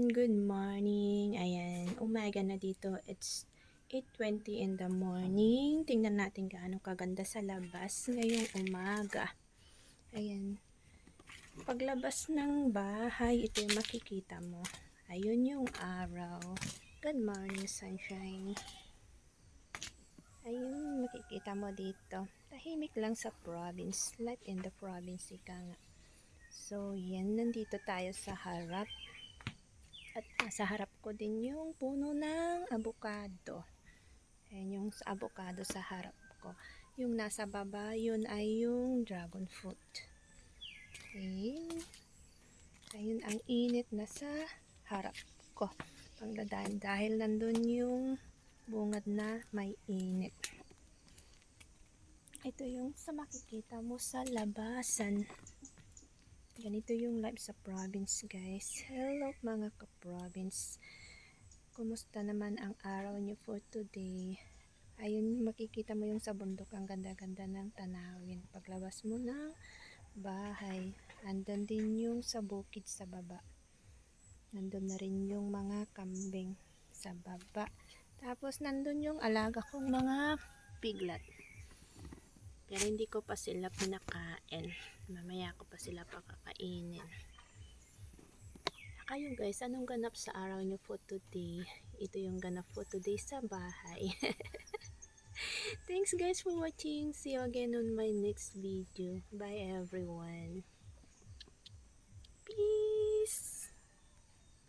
good morning. Ayan, umaga na dito. It's 8:20 in the morning. Tingnan natin gaano kaganda sa labas ngayong umaga. Ayan. Paglabas ng bahay, ito yung makikita mo. Ayun yung araw. Good morning, sunshine. Ayun, makikita mo dito. Tahimik lang sa province. Life in the province, ika nga. So, yan. Nandito tayo sa harap. At nasa harap ko din yung puno ng avocado. Ayan yung avocado sa harap ko. Yung nasa baba, yun ay yung dragon fruit. Okay. Ayun ang init na sa harap ko. Pagdadaan dahil nandun yung bungad na may init. Ito yung sa makikita mo sa labasan. Ganito yung life sa province, guys. Hello mga ka-province. Kumusta naman ang araw niyo for today? Ayun, makikita mo yung sa bundok. Ang ganda-ganda ng tanawin. Paglabas mo ng bahay, andun din yung sa bukid sa baba. Nandun na rin yung mga kambing sa baba. Tapos nandun yung alaga kong mga piglet. Pero hindi ko pa sila pinakain. Mamaya ko pa sila pakakainin. Kayo guys, anong ganap sa araw nyo for today? Ito yung ganap for today sa bahay. Thanks guys for watching. See you again on my next video. Bye everyone. Peace.